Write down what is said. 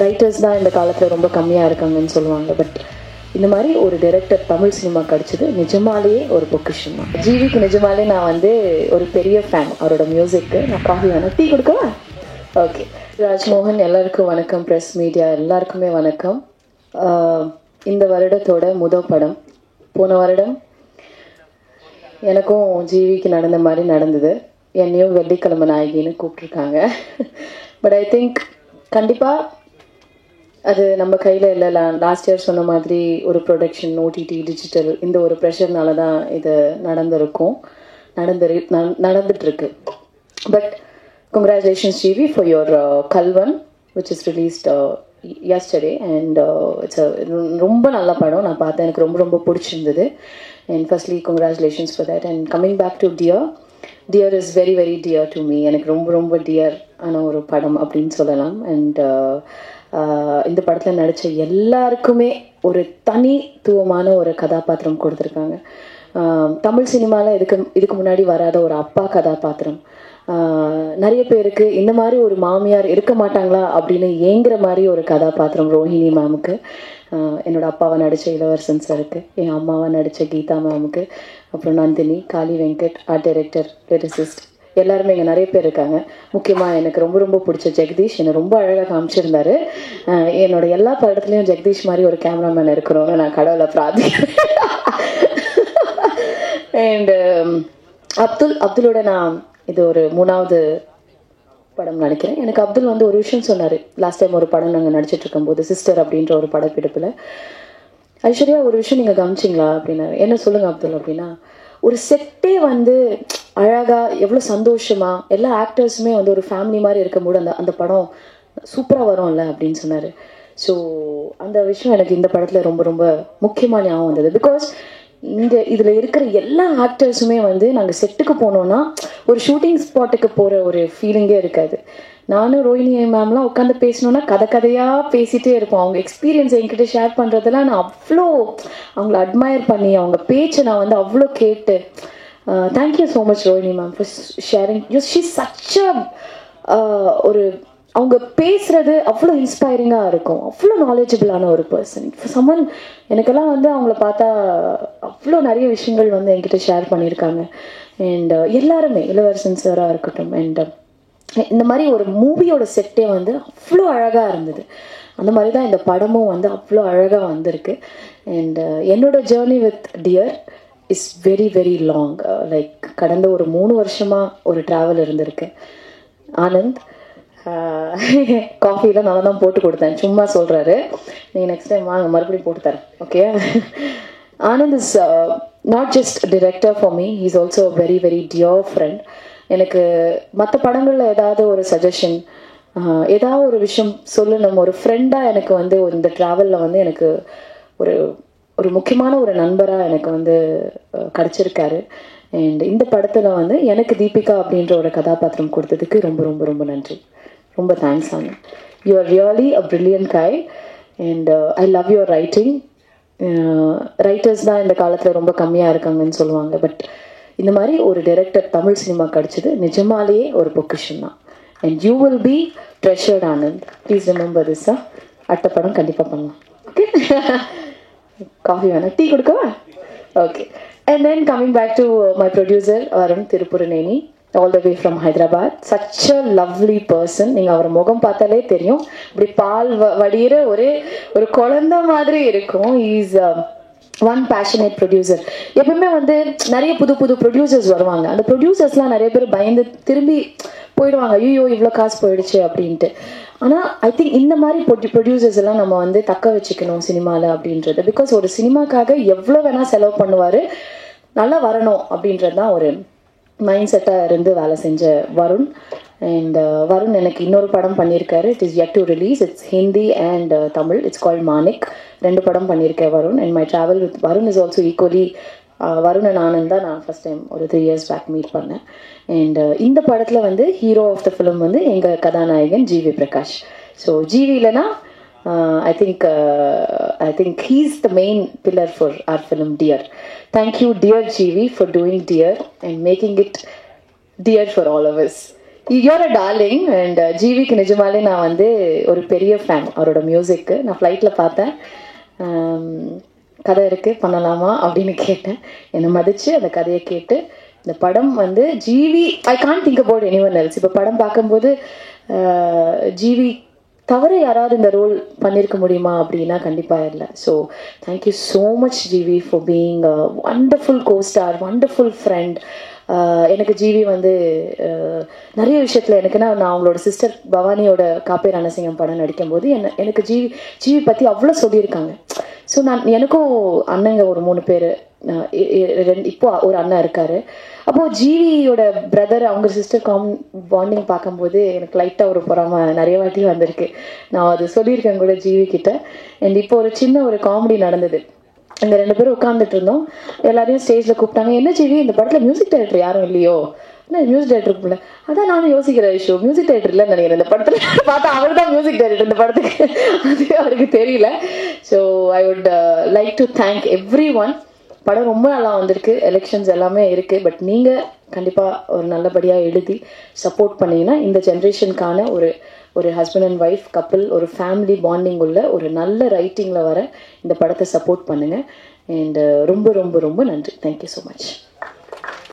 Writers தான் இந்த காலத்தில் ரொம்ப கம்மியாக இருக்காங்கன்னு சொல்லுவாங்க. பட் இந்த மாதிரி ஒரு டைரக்டர் தமிழ் சினிமா கிடைச்சது நிஜமாலேயே ஒரு பொக்கிஷன் தான். ஜிவிக்கு நிஜமாலே நான் வந்து ஒரு பெரிய ஃபேன். அவரோட மியூசிக்கு நான் காஃபி வேணாம், டீ கொடுக்கவா? ஓகே. ராஜ்மோகன், எல்லாருக்கும் வணக்கம். ப்ரெஸ் மீடியா எல்லாருக்குமே வணக்கம். இந்த வருடத்தோட முதல் படம். போன வருடம் எனக்கும் ஜிவிக்கு நடந்த மாதிரி நடந்தது. என்னையும் வெள்ளிக்கிழமை நாயகின்னு கூப்பிட்ருக்காங்க. பட் ஐ திங்க் கண்டிப்பாக அது நம்ம கையில் இல்லை. லாஸ்ட் இயர் சொன்ன மாதிரி ஒரு ப்ரொடக்ஷன், ஓடிடி, டிஜிட்டல், இந்த ஒரு ப்ரெஷர்னால தான் இது நடந்துட்டுருக்கு. But congratulations GV for your Kalvan, which is released yesterday, and it's a ரொம்ப நல்ல படம். நான் பார்த்தேன், எனக்கு ரொம்ப ரொம்ப பிடிச்சிருந்தது. And firstly congratulations for that. And coming back to Dear is very very dear to me. எனக்கு ரொம்ப ரொம்ப டியர் ஆன ஒரு படம் அப்படின்னு சொல்லலாம். அண்ட் இந்த படத்தில் நடித்த எல்லாருக்குமே ஒரு தனித்துவமான ஒரு கதாபாத்திரம் கொடுத்துருக்காங்க. தமிழ் சினிமாவில் இதுக்கு முன்னாடி வராத ஒரு அப்பா கதாபாத்திரம். நிறைய பேருக்கு இந்த மாதிரி ஒரு மாமியார் இருக்க மாட்டாங்களா அப்படின்னு ஏங்குற மாதிரி ஒரு கதாபாத்திரம் ரோஹிணி மேமுக்கு. என்னோட அப்பாவை நடித்த இளவரசன் சாருக்கு, என் அம்மாவை நடித்த கீதா மேமுக்கு, அப்புறம் நந்தினி, காளி வெங்கட், ஆர்ட் டைரக்டர், லிரிசிஸ்ட், எல்லாருமே இங்கே நிறைய பேர் இருக்காங்க. முக்கியமாக எனக்கு ரொம்ப ரொம்ப பிடிச்ச ஜெகதீஷ் என்னை ரொம்ப அழகாக காமிச்சிருந்தாரு. என்னோட எல்லா படத்துலையும் ஜெகதீஷ் மாதிரி ஒரு கேமராமேன் இருக்கணும்னு நான் கடவுளை பிரார்த்திக்கிறேன். அண்டு அப்துலோட நான் இது ஒரு 3வது படம் நினைக்கிறேன். எனக்கு அப்துல் வந்து ஒரு விஷயம் சொன்னார். லாஸ்ட் டைம் ஒரு படம் நாங்கள் நடிச்சிட்டு இருக்கும்போது, சிஸ்டர் அப்படின்ற ஒரு படப்பிடிப்பில், ஐஸ்வர்யா ஒரு விஷயம் நீங்கள் கவனிச்சிங்களா அப்படின்னாரு. என்ன சொல்லுங்க அப்துல் அப்படின்னா, ஒரு செட்டே வந்து அழகாக எவ்வளோ சந்தோஷமாக எல்லா ஆக்டர்ஸுமே வந்து ஒரு ஃபேமிலி மாதிரி இருக்கும்போது அந்த படம் சூப்பராக வரும்ல அப்படின்னு சொன்னார். ஸோ அந்த விஷயம் எனக்கு இந்த படத்தில் ரொம்ப ரொம்ப முக்கியமாக ஞாபகம் வந்தது. பிகாஸ் இதில் இருக்கிற எல்லா ஆக்டர்ஸுமே வந்து நாங்கள் செட்டுக்கு போனோன்னா ஒரு ஷூட்டிங் ஸ்பாட்டுக்கு போகிற ஒரு ஃபீலிங்கே இருக்காது. நானும் ரோஹிணி மேம்லாம் உட்காந்து பேசணுன்னா கதையாக பேசிகிட்டே இருப்போம். அவங்க எக்ஸ்பீரியன்ஸ் என்கிட்ட ஷேர் பண்ணுறதெல்லாம் நான் அவ்வளோ அவங்கள அட்மையர் பண்ணி, அவங்க பேச்சை நான் வந்து அவ்வளோ கேட்டு, thank you so much Rohini ma'am for sharing. She's such ஒரு அவங்க பேசுகிறது அவ்வளோ இன்ஸ்பைரிங்காக இருக்கும். அவ்வளோ நாலேஜபிளான ஒரு பர்சன். சம்மன் எனக்கெல்லாம் வந்து அவங்கள பார்த்தா அவ்வளோ நிறைய விஷயங்கள் வந்து என்கிட்ட ஷேர் பண்ணியிருக்காங்க. அண்ட் எல்லாருமே, இளவரசன் சாராக இருக்கட்டும், அண்ட் இந்த மாதிரி ஒரு மூவியோட செட்டே வந்து அவ்வளோ அழகாக இருந்தது. அந்த மாதிரி தான் இந்த படமும் வந்து அவ்வளோ அழகாக வந்திருக்கு. அண்ட் என்னோட journey with dear is very very long. Like கடந்த ஒரு 3 வருஷமாக ஒரு ட்ராவல் இருந்திருக்கு. ஆனந்த் காஃபியில் நல்லா தான் போட்டு கொடுத்தேன், சும்மா சொல்கிறாரு. நீங்கள் நெக்ஸ்ட் டைம் வாங்க, மறுபடியும் போட்டு தரேன், okay? Anand is not just director for me, he is also very very dear friend. எனக்கு மற்ற படங்களில் ஏதாவது ஒரு சஜஷன், ஏதாவது ஒரு விஷயம் சொல்லணும், ஒரு ஃப்ரெண்டாக எனக்கு வந்து இந்த ட்ராவலில் வந்து எனக்கு ஒரு முக்கியமான ஒரு நண்பராக எனக்கு வந்து கிடச்சிருக்காரு. அண்ட் இந்த படத்தில் வந்து எனக்கு தீபிகா அப்படின்ற ஒரு கதாபாத்திரம் கொடுத்ததுக்கு ரொம்ப ரொம்ப ரொம்ப நன்றி. ரொம்ப thanks Anand. You are really a brilliant guy and I love your writing. Writers தான் இந்த காலத்தில் ரொம்ப கம்மியாக இருக்காங்கன்னு சொல்லுவாங்க. பட் இந்த மாதிரி ஒரு டைரக்டர் தமிழ் சினிமா கிடைச்சது நிஜமாலேயே ஒரு பொக்கிஷன் தான். And you will be treasured Anand. Please remember this. அடுத்த படம் கண்டிப்பாக பண்ணலாம், ஓகே? காஃபி வேணாம், டீ கொடுக்கவா? Okay. And then coming back to my producer Varun Tirupuruneni, all the way from Hyderabad. Such a lovely person. நீங்கள் அவர் முகம் பார்த்தாலே தெரியும், இப்படி பால் வடிகிற ஒரு குழந்தை மாதிரி இருக்கும். Is one passionate producer. எப்பவுமே வந்து நிறைய புது புது ப்ரொடியூசர்ஸ் வருவாங்க. அந்த ப்ரொடியூசர்ஸ்லாம் நிறைய பேர் பயந்து திரும்பி போயிடுவாங்க, ஐயோ இவ்வளோ காசு போயிடுச்சு அப்படின்ட்டு. ஆனால் ஐ திங்க் இந்த மாதிரி ப்ரொடியூசர்ஸ் எல்லாம் நம்ம வந்து தக்க வச்சுக்கணும் சினிமாவில் அப்படின்றது. பிகாஸ் ஒரு சினிமாக்காக எவ்வளோ வேணால் செலவு பண்ணுவார், நல்லா வரணும் அப்படின்றது தான் ஒரு மைண்ட் செட்டாக இருந்து வேலை செஞ்ச வருண். அண்ட் வருண் எனக்கு இன்னொரு படம் பண்ணியிருக்காரு. It is yet to release. It's Hindi and Tamil. It's called Manik. 2 படம் பண்ணியிருக்கேன் Varun. And my travel with Varun is also equally. Varun and Anand தான் நான் ஃபஸ்ட் டைம் ஒரு 3 years பேக் மீட் பண்ணேன். அண்ட் இந்த படத்தில் வந்து ஹீரோ ஆஃப் த ஃபிலிம் வந்து எங்கள் கதாநாயகன் ஜிவி பிரகாஷ். ஸோ ஜிவி இல்லைனா I think he's the main pillar for our film Dear. Thank you dear GV for doing Dear and making it dear for all of us. You're a darling. And ஜிவிக்கு நிஜமாலே நான் வந்து ஒரு பெரிய fan அவரோட மியூசிக்கு. நான் ஃப்ளைட்டில் பார்த்தேன், கதை இருக்குது பண்ணலாமா அப்படின்னு கேட்டேன். என்னை மதித்து அந்த கதையை கேட்டு இந்த படம் வந்து GV, I can't think about anyone else. இப்போ படம் பார்க்கும்போது ஜிவி தவிர யாராவது இந்த ரோல் பண்ணியிருக்க முடியுமா அப்படின்னா கண்டிப்பாக இல்லை. So thank you so much GV for being wonderful costar, wonderful friend. எனக்கு ஜிவி வந்து நிறைய விஷயத்தில் எனக்குன்னா நான் அவங்களோட சிஸ்டர் பவானியோட காப்பே ரணசிங்கம் படம் நடிக்கும்போது எனக்கு ஜிவி பற்றி அவ்வளோ சொல்லியிருக்காங்க. ஸோ எனக்கும் அண்ணங்க ஒரு 3 பேர், இப்போ ஒரு அண்ணன் இருக்காரு. அப்போது ஜிவியோட பிரதர் அவங்க சிஸ்டர் பாண்டிங் பார்க்கும்போது எனக்கு லைட்டாக ஒரு பொறாம நிறைய வாட்டி வந்திருக்கு. நான் அது சொல்லியிருக்கேன் கூட ஜிவி கிட்ட. அண்ட் இப்போ ஒரு சின்ன ஒரு காமெடி நடந்தது. அங்கே 2 பேரும் உட்காந்துட்டு இருந்தோம், எல்லாரையும் ஸ்டேஜில் கூப்பிட்டாங்க. என்ன ஜிவி இந்த படத்தில் மியூசிக் டைரக்டர் யாரும் இல்லையோ? என்ன மியூசிக் டைரக்டர் இல்லை? அதான் நானும் யோசிக்கிறேன், ஷோ மியூசிக் டைரக்டர் இல்லைன்னு நினைக்கிறேன் இந்த படத்தில். பார்த்தா அவர் தான் மியூசிக் டைரக்டர் இந்த படத்துக்கு, அது அவருக்கு தெரியல. So I would like to thank every one. படம் ரொம்ப நல்லா வந்திருக்கு, எலெக்ஷன்ஸ் எல்லாமே இருக்குது. பட் நீங்கள் கண்டிப்பாக ஒரு நல்லபடியாக எழுதி சப்போர்ட் பண்ணிங்கன்னா இந்த ஜென்ரேஷனுக்கான ஒரு ஹஸ்பண்ட் அண்ட் ஒய்ஃப் கப்பிள், ஒரு ஃபேமிலி பாண்டிங் உள்ள ஒரு நல்ல ரைட்டிங்கில் வர இந்த படத்தை சப்போர்ட் பண்ணுங்கள். அண்ட் ரொம்ப ரொம்ப ரொம்ப நன்றி. Thank you so much.